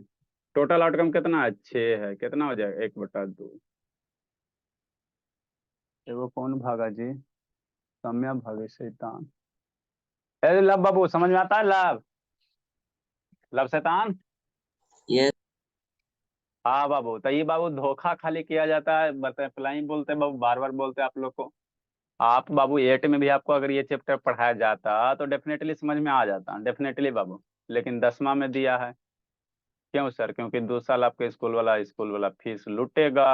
टोटल आउटकम कितना है? 6 है। कितना हो जाएगा? 1/2। वो कौन भागा जी? सम्या भागे शैतान। ए लव बाबू समझ में आता है? लव, लव शैतान। यस। हाँ बाबू, तो ये बाबू धोखा खाली किया जाता है, अप्लाई बोलते हैं बाबू, बार बार बोलते हैं आप लोग को। आप बाबू 8 में भी आपको अगर ये चैप्टर पढ़ाया जाता तो डेफिनेटली समझ में आ जाता, डेफिनेटली बाबू, लेकिन 10वां में दिया है। क्यों सर? क्योंकि 2 साल आपके स्कूल वाला फीस लूटेगा,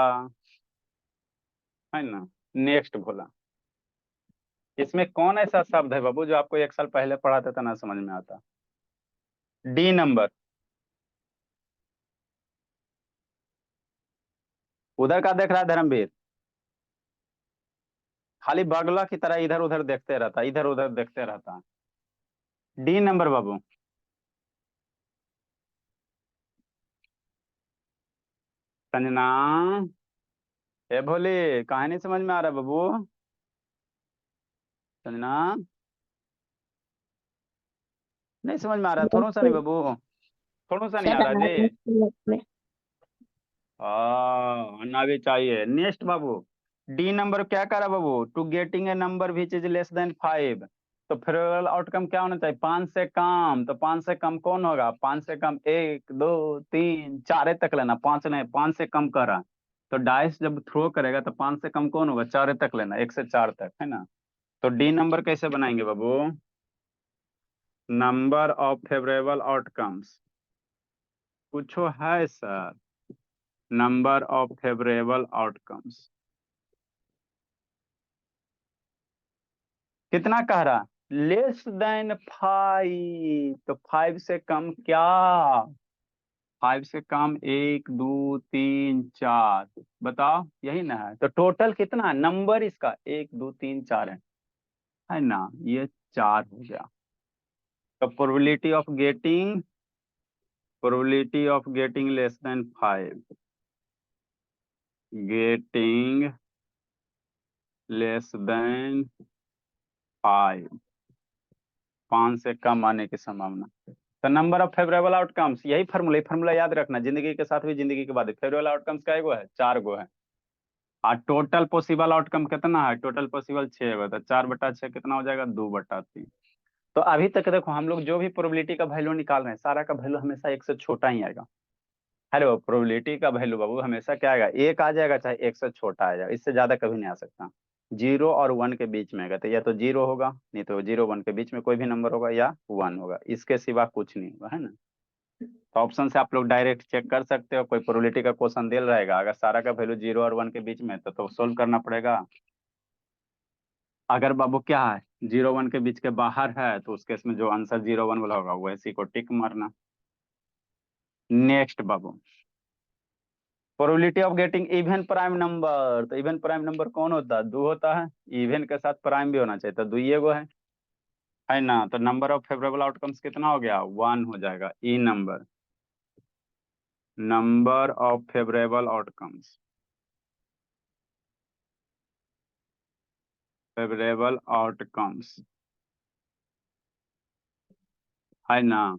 है ना। नेक्स्ट बोला, इसमें कौन ऐसा शब्द है बाबू जो आपको 1 साल पहले पढ़ाते था ना समझ में आता? D number. उधर का देख रहा है धर्मवीर? खाली बगला की तरह इधर उधर देखते रहता, इधर उधर देखते रहता। डी नंबर बाबू। संजना, ए भोले, कहानी नहीं समझ में आ रहा बाबू? संजना, नहीं समझ में आ रहा? थोड़ा सा नहीं बाबू, थोड़ा सा नहीं आ सर रहा जी? में हाँ, आना भी चाहिए। नेक्स्ट बाबू, डी नंबर क्या करा बाबू? To getting a number which is less than 5। तो फेवरेबल आउटकम क्या होना चाहिए? 5 से कम। तो 5 से कम कौन होगा? 5 से कम 1 2 3 4 तक लेना, 5 नहीं, 5 से कम कर रहा। तो डाइस जब थ्रो करेगा तो 5 से कम कौन होगा? 4 तक लेना, 1 से 4 तक, है ना। तो डी नंबर कैसे बनाएंगे बाबू? नंबर ऑफ फेवरेबल आउटकम्स, कुछ है sir? Number of favourable outcomes कितना कह रहा? Less than 5। तो 5 से कम क्या? 5 से कम 1 2 3 4, बताओ, यही ना है। तो टोटल कितना नंबर इसका? 1 2 3 4 है ना, ये 4 हो गया। तो probability of getting less than 5, getting less than 5, 5 से कम आने की संभावना। तो नंबर ऑफ फेवरेबल आउटकम्स, यही फार्मूला याद रखना, जिंदगी के साथ भी जिंदगी के बाद। फेवरेबल आउटकम्स का एगो है, 4 गो है। और टोटल पॉसिबल आउटकम कितना है? टोटल पॉसिबल 6 गो। तो 4/6 कितना हो जाएगा? 2/3। तो अभी तक देखो हम लोग जो भी प्रोबेबिलिटी का वैल्यू निकाल रहे हैं, सारा का वैल्यू हमेशा 1 से छोटा ही आएगा। हेलो, प्रोबेबिलिटी का वैल्यू बाबू हमेशा क्या आएगा? 1 आ जाएगा, चाहे 1 से छोटा आ जाएगा, इससे ज्यादा कभी नहीं आ सकता। 0 और 1 के बीच में आएगा, तो या तो 0 होगा, नहीं तो 0-1 के बीच में कोई भी नंबर होगा, या 1 होगा, इसके सिवा कुछ नहीं होगा, है ना। तो ऑप्शन से आप लोग डायरेक्ट चेक कर सकते हो। कोई प्रोबेबिलिटी का क्वेश्चन दिल रहेगा, अगर सारा का वैल्यू 0 और 1 के बीच में, तो सोल्व करना पड़ेगा। अगर बाबू क्या है, 0-1 के बीच के बाहर है, तो उस केस में जो आंसर 0-1 वाला होगा वैसी को टिक मारना। Next Babu, probability of getting even prime number. तो इवन प्राइम नंबर कौन होता है? 2 होता है। इवन के साथ प्राइम भी होना चाहिए, तो 2 गो है ना। तो नंबर ऑफ फेवरेबल आउटकम्स कितना हो गया? 1 हो जाएगा। E number of favourable outcomes, favourable outcomes, है ना।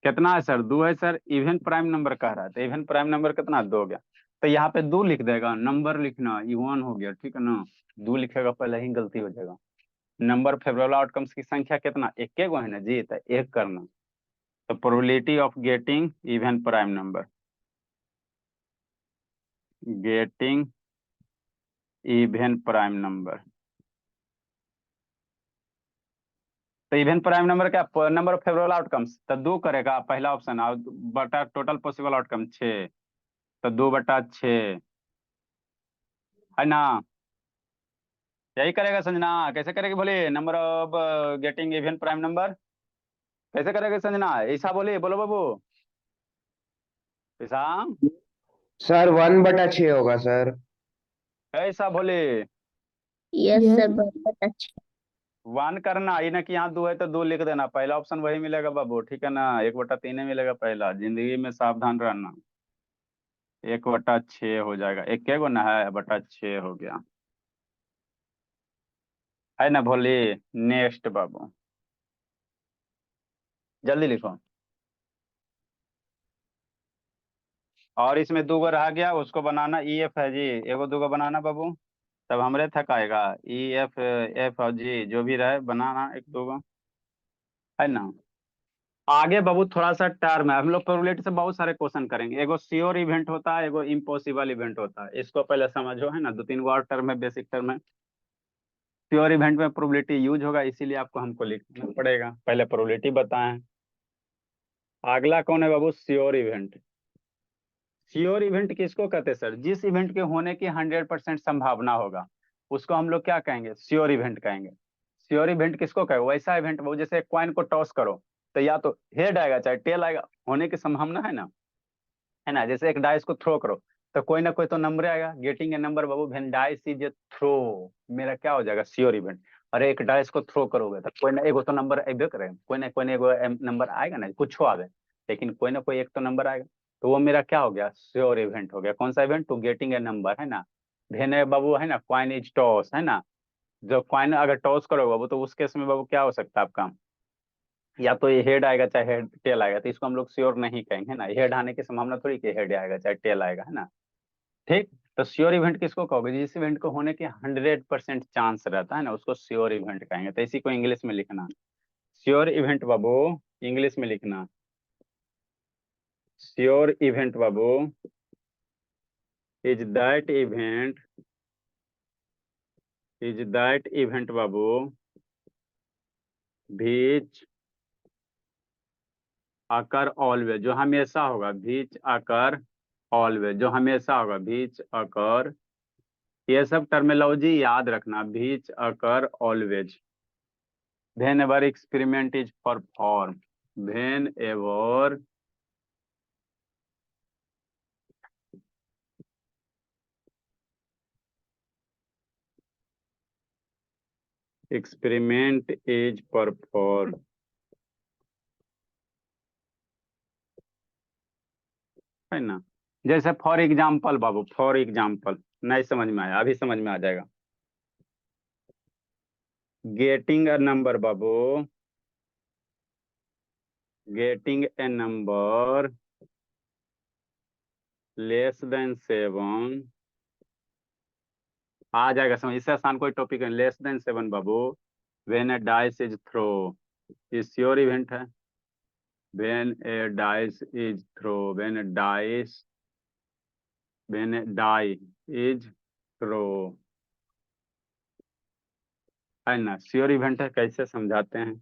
कितना है सर? 2 है सर। इवन प्राइम नंबर कह रहा है, तो इवन प्राइम नंबर कितना? 2 हो गया। तो यहाँ पे 2 लिख देगा, नंबर लिखना, ये 1 हो गया, ठीक है ना। 2 लिखेगा, पहले ही गलती हो जाएगा। नंबर फेवरेबल आउटकम्स की संख्या कितना? 1 गो है ना जी, तो 1 करना। तो probability of getting even prime number, getting even prime number. तो इवन प्राइम नंबर क्या? नंबर ऑफ फेवरेबल आउटकम्स, तो 2 करेगा पहला ऑप्शन, और बटा टोटल पॉसिबल आउटकम 6, तो 2/6, है ना। यही करेगा संजना। कैसे करेगी बोले? Number of getting even prime number कैसे करेगा संजना? ऐसा बोले, बोलो बाबू, ऐसा सर 1/6 होगा सर। ऐसा बोले। यस सर, बहुत अच्छा। 1 करना, ये ना कि यहाँ 2 है तो 2 लिख देना, पहला ऑप्शन वही मिलेगा बाबू, ठीक है ना। 1/3 मिलेगा पहला, जिंदगी में सावधान रहना। 1/6 हो जाएगा, 1 गो ना है, 6 हो गया, है ना भोली। नेक्स्ट बाबू, जल्दी लिखो। और इसमें 2 गो रह गया, उसको बनाना। ई एफ है जी, 1-2 बनाना बाबू, तब हमरे थक आएगा। ई एफ एफ और जी जो भी रहे बनाना, 1-2, है ना। आगे बाबू थोड़ा सा टर्म है, हम लोग प्रोबेबिलिटी से बहुत सारे क्वेश्चन करेंगे। एगो श्योर इवेंट होता है, एगो इम्पॉसिबल इवेंट होता है, इसको पहले समझो, है ना। 2-3 गो और टर्म है, बेसिक टर्म है। श्योर इवेंट में प्रोबेबिलिटी यूज होगा, इसीलिए आपको हमको लिखना पड़ेगा, पहले प्रोबेबिलिटी बताएं। अगला कौन है बाबू? Sure event. श्योर इवेंट किसको कहते हैं सर? जिस इवेंट के होने की 100% संभावना होगा, उसको हम लोग क्या कहेंगे? श्योर इवेंट कहेंगे। श्योर इवेंट किसको कहेंगे? वैसा इवेंट वो, जैसे कॉइन को टॉस करो, तो या तो हेड आएगा चाहे टेल आएगा, होने की संभावना है ना, है ना। जैसे एक डाइस को थ्रो करो, तो कोई ना कोई तो नंबर आएगा। गेटिंग ए नंबर बाबू when dice is a throw, मेरा क्या हो जाएगा? Sure event. अरे एक डाइस को थ्रो करोगे तो कोई ना एगो तो नंबर अबे करेगा, कोई ना एगो नंबर आएगा ना, कुछ हो आवे, लेकिन कोई ना कोई एक तो नंबर आएगा। तो वो मेरा क्या हो गया? श्योर इवेंट हो गया। कौन सा event? To getting a number, है ना। भेने बाबू, है ना, कॉइन इज टॉस, है ना। जो कॉइन अगर टॉस करोगे बाबू, तो उस केस में बाबू क्या हो सकता है आपका? या तो ये हेड आएगा चाहे हेड टेल आएगा, तो इसको हम लोग श्योर नहीं कहेंगे, है ना। हेड आने की संभावना थोड़ी कि हेड आएगा चाहे टेल आएगा, है ना। ठीक। तो श्योर इवेंट किसको कहोगे? जिस इवेंट को होने की 100% चांस रहता है ना, उसको श्योर इवेंट कहेंगे। तो इसी को इंग्लिश में लिखना, श्योर इवेंट बाबू, इंग्लिश में लिखना। श्योर इवेंट बाबू is that event, is that event बाबू बीच आकर ऑलवेज, जो हमेशा होगा। बीच आकर ऑलवेज, जो हमेशा होगा। बीच आकर, ये सब टर्मिनोलॉजी याद रखना। बीच आकर always, whenever experiment is perform, whenever experiment is perform, है ना। जैसे फॉर एग्जाम्पल बाबू, फॉर एग्जाम्पल, नहीं समझ में आया? अभी समझ में आ जाएगा। गेटिंग अ नंबर बाबू getting a number less than 7 आ जाएगा समझ। इससे आसान कोई टॉपिक है? लेस देन 7 बाबू। When a dice is throw, ये श्योर इवेंट है। When a dice is throw, when a die is throw, है ना, श्योर इवेंट है। कैसे समझाते हैं?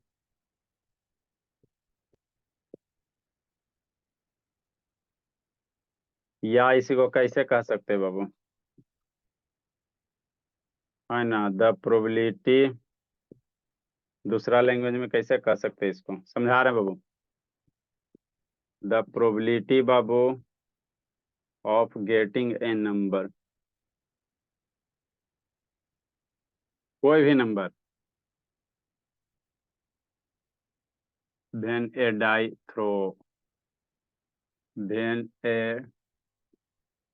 या इसी को कैसे कह सकते हैं बाबू, है ना, द प्रोबेबिलिटी। दूसरा लैंग्वेज में कैसे कह सकते हैं इसको? समझा रहे हैं बाबू। द प्रोबेबिलिटी बाबू ऑफ गेटिंग ए नंबर, कोई भी नंबर, when a die throw, when a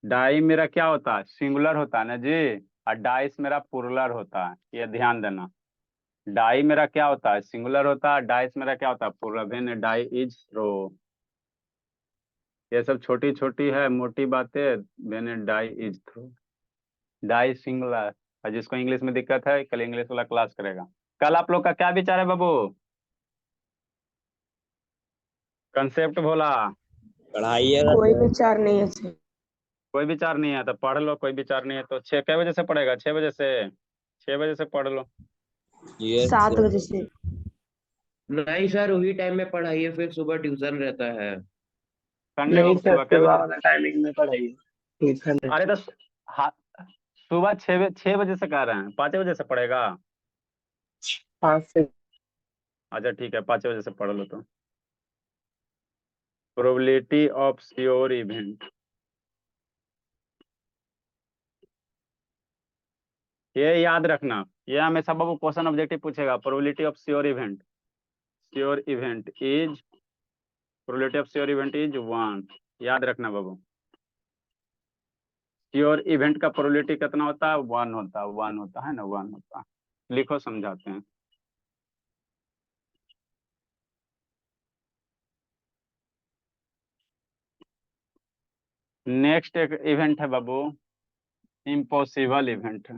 die मेरा क्या होता है? सिंगुलर होता है ना जी, और डाइस मेरा प्लुरल होता है, ये ध्यान देना। डाई मेरा क्या होता है? सिंगुलर होता है। डाइस मेरा क्या होता है? Plural. When a die is throw, ये सब छोटी छोटी है मोटी बातें। When a die is throw, die singular. और जिसको इंग्लिश में दिक्कत है कल इंग्लिश वाला क्लास करेगा। कल आप लोग का क्या विचार है बाबू? कंसेप्ट बोला। पढ़ाइएगा कोई सर। विचार नहीं है सर। कोई विचार नहीं है तो पढ़ लो। कोई विचार नहीं है तो कै बजे से पढ़ेगा? 6 बजे से? 6 बजे से पढ़ लो। Yes 7 sir. बजे से। नहीं सर, वही टाइम में पढ़ाइए, फिर सुबह ट्यूशन रहता है। संडे नहीं को सर, सुबह कै सुबह बजे? वाला टाइमिंग में पढ़ाइए ट्यूशन है। अरे तो हाँ, सुबह 6 बजे से कह रहे हैं, 5 बजे से पढ़ेगा? 5 से। अच्छा ठीक है, 5 बजे से पढ़ लो। तो प्रोबेबिलिटी ऑफ श्योर इवेंट, ये याद रखना। ये हमेशा बाबू क्वेश्चन ऑब्जेक्टिव पूछेगा। Probability of sure event, sure event is, probability of sure event is 1। याद रखना बाबू। श्योर इवेंट का प्रोबेबिलिटी कितना होता है? 1 होता है। 1 होता है ना, 1 होता है। लिखो, समझाते हैं। नेक्स्ट एक इवेंट है बाबू, इम्पॉसिबल इवेंट है।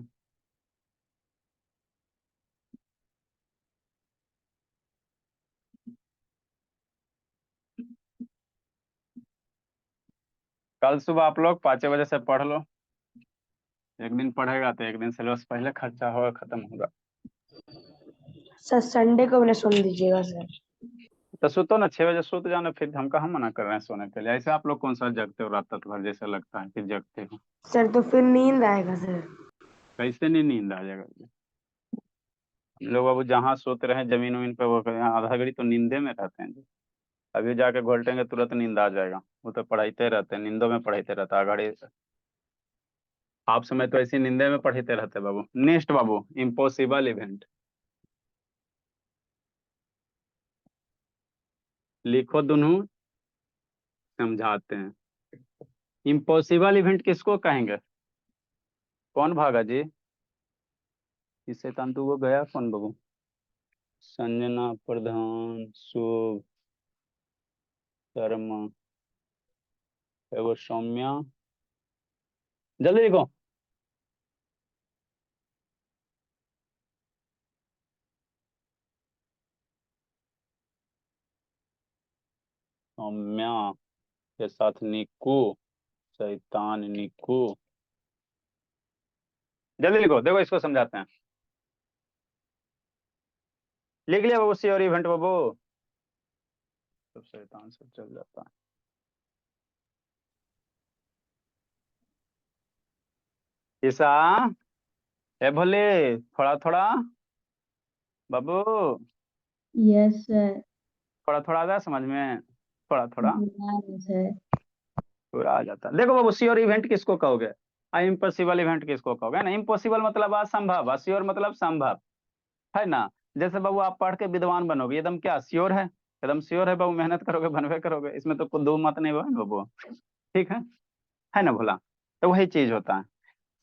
कल सुबह आप लोग 5 बजे से पढ़ लो। एक दिन पढ़ेगा तो एक दिन सिलेबस पहले खर्चा होगा, खत्म होगा। सर संडे को उन्हें सुन दीजिएगा सर। तो सुतो ना, 6 बजे सुत जाना। फिर हम कहाँ मना कर रहे हैं सोने के लिए। ऐसे आप लोग कौन सा जगते हो रात भर? जैसे लगता है कि जगते हो। सर तो फिर नींद आएगा सर। कैसे नहीं नींद आ जाएगा? हम लोग बाबू जहाँ सोते रहे जमीन वमीन पे, वो आधा घड़ी तो नींदे में रहते हैं जी। अभी जाके घोलटेंगे तुरंत नींद आ जाएगा। वो तो पढ़ाते रहते हैं, नींदों में पढ़ाते रहता है घड़ी। आप समय तो ऐसी नींदे में पढ़ते रहते हैं बाबू। नेक्स्ट बाबू, इम्पॉसिबल इवेंट। लिखो दोनों, समझाते हैं। इम्पॉसिबल इवेंट किसको कहेंगे? कौन भागा जी? इससे तंतु को गया कौन बाबू? संजना प्रधान, शुभ शर्मा, एगो सौम्या। जल्दी लिखो। सौम्या के साथ निक्कू, शैतान निक्कू। जल्दी लिखो, देखो इसको समझाते हैं। लिख लिया बाबू? सी और इवेंट बाबू, सब शैतान सब चल जाता है। ईसा, ए भोले, थोड़ा थोड़ा बाबू, यस सर। थोड़ा थोड़ा आ गया समझ में? थोड़ा थोड़ा सर। पूरा आ जाता है। देखो बाबू, श्योर इवेंट किसको कहोगे? इम्पॉसिबल इवेंट किसको कहोगे ना? इम्पॉसिबल मतलब असंभव, श्योर मतलब संभव, है ना। जैसे बाबू आप पढ़ के विद्वान बनोगे, एकदम क्या श्योर है? एकदम श्योर है बाबू, मेहनत करोगे बनवे करोगे। इसमें तो कोई दो मत नहीं बाबू, ठीक है ना भोला? तो वही चीज होता है।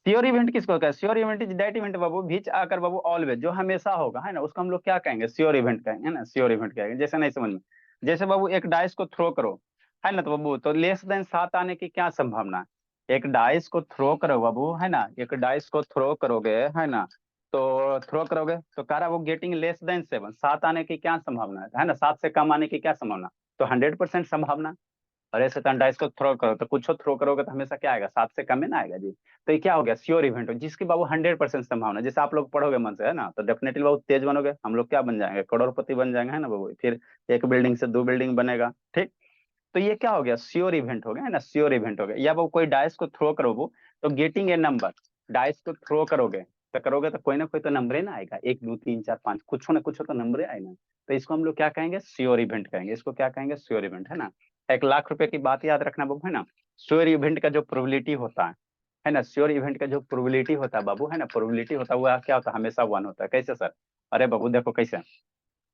श्योर इवेंट किसको कहते हैं? Sure event is that event बाबू बीच आकर बाबू ऑलवेज, जो हमेशा होगा, है ना, उसको हम लोग क्या कहेंगे? श्योर इवेंट कहेंगे, है ना। श्योर इवेंट कहेंगे। जैसे नहीं समझ में, जैसे बाबू एक डाइस को थ्रो करो, है ना, तो बाबू तो लेस देन 7 आने की क्या संभावना है? एक डाइस को थ्रो करो बाबू, है ना, एक डाइस को थ्रो करोगे, है ना, तो थ्रो करोगे तो कह रहा है वो गेटिंग लेस देन 7, 7 आने की क्या संभावना है ना, 7 से कम आने की क्या संभावना? तो 100% संभावना। और ऐसे तो डाइस को थ्रो करो तो कुछ थ्रो करोगे तो हमेशा क्या आएगा? 7 से कम ही ना आएगा जी। तो ये क्या हो गया? श्योर इवेंट हो, जिसकी बाबू 100% संभावना। जैसे आप लोग पढ़ोगे मन से, है ना, तो डेफिनेटली बाबू तेज बनोगे, हम लोग क्या बन जाएंगे? करोड़पति बन जाएंगे, है ना बाबू। फिर एक बिल्डिंग से 2 बिल्डिंग बनेगा, ठीक। तो ये क्या हो गया? श्योर इवेंट हो गया, है ना, श्योर इवेंट हो गया। या वो कोई डाइस को थ्रो करोगे तो गेटिंग ए नंबर, डाइस को थ्रो करोगे तो कोई ना कोई तो नंबर ही ना आएगा, 1 2 3 4 5, कुछ ना कुछ तो नंबर आएगा। तो इसको हम लोग क्या कहेंगे? श्योर इवेंट कहेंगे। इसको क्या कहेंगे? श्योर इवेंट, है ना। 1,00,000 रुपए की बात याद रखना बाबू, है ना। श्योर इवेंट का जो प्रोबेबिलिटी होता है ना, श्योर इवेंट का जो प्रोबेबिलिटी होता है बाबू, है ना, प्रोबेबिलिटी होता है वो क्या होता है? हमेशा 1 होता है। कैसे सर? अरे बाबू देखो कैसे,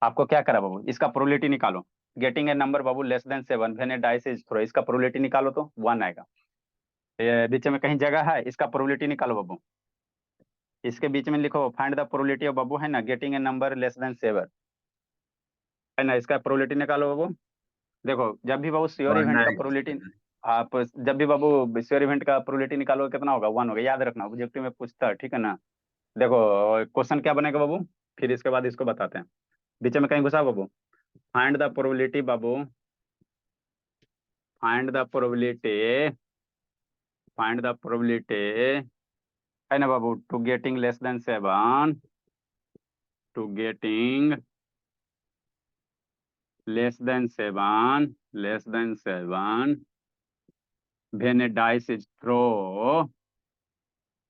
आपको क्या करा बाबू, इसका प्रोबेबिलिटी निकालो। गेटिंग ए नंबर बाबू less than 7 when a dice is throw, इसका प्रोबेबिलिटी निकालो तो 1 आएगा। ये बीच में कहीं जगह है, इसका प्रोबेबिलिटी निकालो बाबू। इसके बीच में लिखो फाइंड द प्रोबेबिलिटी ऑफ बाबू, है ना, getting a number less than 7, है ना, इसका प्रोबेबिलिटी निकालो बाबू। देखो जब भी बाबू श्योर इवेंट का प्रोबेबिलिटी, आप जब भी बाबू श्योर इवेंट का प्रोबेबिलिटी निकालो कितना होगा? 1 होगा। याद रखना, ऑब्जेक्टिव में पूछता है, ठीक है ना। देखो क्वेश्चन क्या बनेगा बाबू, फिर इसके बाद इसको बताते हैं। बीच में कहीं घुसा बाबू, फाइंड द प्रोबेबिलिटी बाबू, find the probability, find the probability, है ना बाबू, to getting less than 7, to getting less than 7, less than 7 when a dice is throw,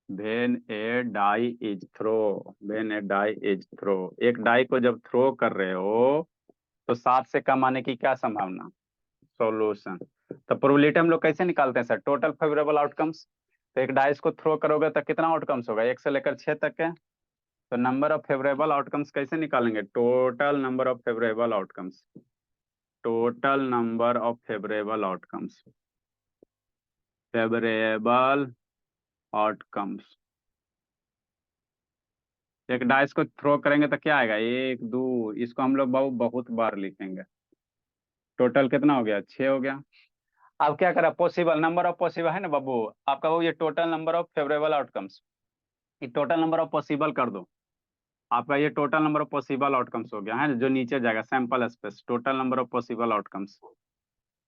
when a die is throw, when a die is throw. एक die को जब throw कर रहे हो तो 7 से कम आने की क्या संभावना? सॉल्यूशन। तो प्रोबेबिलिटी हम लोग कैसे निकालते हैं सर? Total favourable outcomes. तो एक डाइस को थ्रो करोगे तो कितना आउटकम्स होगा? 1 से लेकर 6 तक के। तो नंबर ऑफ फेवरेबल आउटकम्स कैसे निकालेंगे? Total number of favourable outcomes, total number of favourable outcomes, favourable outcomes. एक डाइस को थ्रो करेंगे तो क्या आएगा? 1 2, इसको हम लोग बहुत बार लिखेंगे। टोटल कितना हो गया? 6 हो गया। अब क्या करा? पॉसिबल नंबर ऑफ पॉसिबल, है ना बाबू, आपका वो ये total number of favourable outcomes, ये टोटल नंबर ऑफ पॉसिबल कर दो। आपका ये total number of possible outcomes हो गया, है जो नीचे जाएगा sample space, total number of possible outcomes.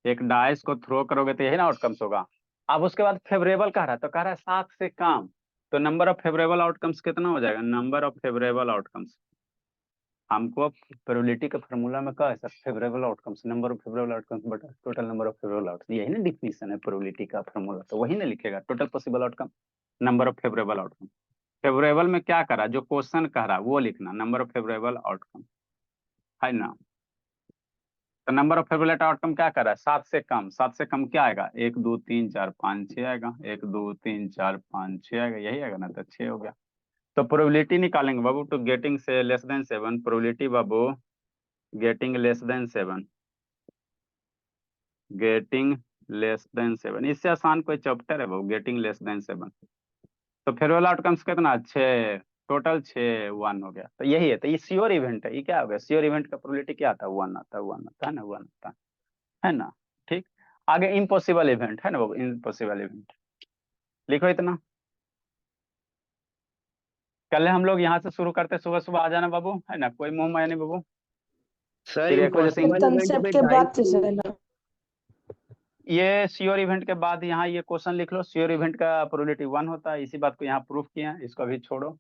एक डाइस को थ्रो करोगे तो यही ना आउटकम्स होगा। अब उसके बाद फेवरेबल कह रहा है, तो कह रहा है 7 से कम, तो नंबर ऑफ फेवरेबल आउटकम्स कितना हो जाएगा? नंबर ऑफ फेवरेबल आउटकम्स, हमको प्रोबेबिलिटी के फॉर्मूला में क्या है sir? Favourable outcomes, number of favourable outcomes बटा total number of favourable outcomes, यही ना डिफिनीशन है प्रोबेबिलिटी का फॉर्मूला। तो वही ना लिखेगा, total possible outcome, number of favourable outcome. Favourable में क्या करा? जो क्वेश्चन कह रहा है वो लिखना, नंबर ऑफ फेवरेबल आउटकम, है ना। तो नंबर ऑफ फेवरेबल आउटकम क्या कर रहा है? 7 से कम, 7 से कम क्या आएगा? 1 2 3 4 5 6 आएगा, 1 2 3 4 5 6 आएगा, यही आएगा ना, तो 6 हो गया। तो प्रोबेबिलिटी निकालेंगे बाबू, टू गेटिंग से लेस देन 7, प्रोबेबिलिटी बाबू getting less than 7, getting less than 7, इससे आसान कोई चैप्टर है बाबू? Getting less than 7। तो फेवरेबल आउटकम्स कितना? 6, टोटल 6, 1 हो गया। तो यही है, तो ये श्योर इवेंट है। ये क्या हो गया? श्योर इवेंट का प्रोबेबिलिटी क्या आता है? 1 आता है, 1 आता है ना, 1 आता है ना, ठीक। आगे इम्पॉसिबल इवेंट, है ना बाबू, इम्पॉसिबल इवेंट लिखो इतना। कल हम लोग यहाँ से शुरू करते, सुबह सुबह आ जाना बाबू, है ना, कोई मुंह माया नहीं बाबू। सर फिर 1 बजे से इम्पॉसिबल इवेंट कंसेप्ट में के बाद डाइस से ना। ये श्योर इवेंट के बाद यहाँ ये क्वेश्चन लिख लो, श्योर इवेंट का प्रोबेबिलिटी 1 होता है, इसी बात को यहाँ प्रूफ किया है, इसको अभी छोड़ो,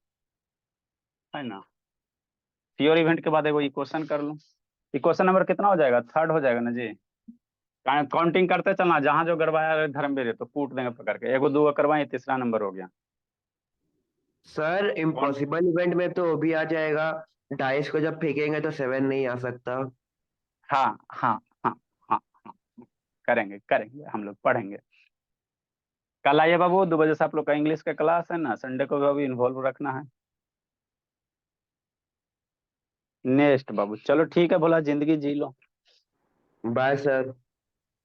है ना। श्योर इवेंट के बाद एगो ये क्वेश्चन कर लो। ये क्वेश्चन नंबर कितना हो जाएगा? 3rd हो जाएगा ना जी। काउंटिंग करते चलना, जहां जो गड़बड़ाया धर्मवीर तो कूट देंगे पकड़ के, 1 2 करवाए, 3रा नंबर हो गया। सर इम्पॉसिबल इवेंट में तो वो भी आ जाएगा, डाइस को जब फेंकेंगे तो 7 नहीं आ सकता। हाँ हाँ हाँ हाँ हाँ, करेंगे करेंगे, हम लोग पढ़ेंगे। कल आइए बाबू, 2 बजे से आप लोग का इंग्लिश का क्लास है ना, संडे को भी अभी इन्वॉल्व रखना है। नेक्स्ट बाबू, चलो ठीक है, बोला जिंदगी जी लो। Bye sir.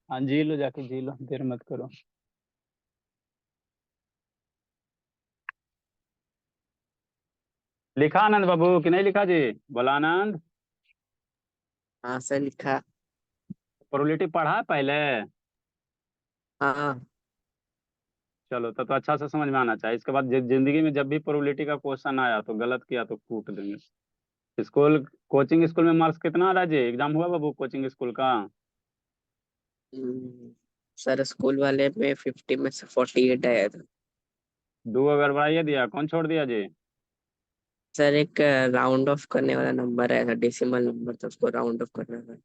हाँ जी लो, जाके जी लो, देर मत करो। लिखा आनंद बाबू कि नहीं लिखा जी? बोला आनंद। हाँ सर लिखा। प्रोबेबिलिटी पढ़ा है पहले? हाँ चलो तो अच्छा से समझ में आना चाहिए। इसके बाद जिंदगी में जब भी प्रोबेबिलिटी का क्वेश्चन आया तो गलत किया तो कूट देंगे। स्कूल कोचिंग स्कूल में मार्क्स कितना आ रहा है जी? एग्जाम हुआ बाबू कोचिंग स्कूल का? सर स्कूल वाले में 50 में से 48 आया था। 2 अगर बढ़ाइए दिया, कौन छोड़ दिया जी? सर एक राउंड ऑफ करने वाला नंबर आया था, डेसिमल नंबर था, उसको राउंड ऑफ करना था।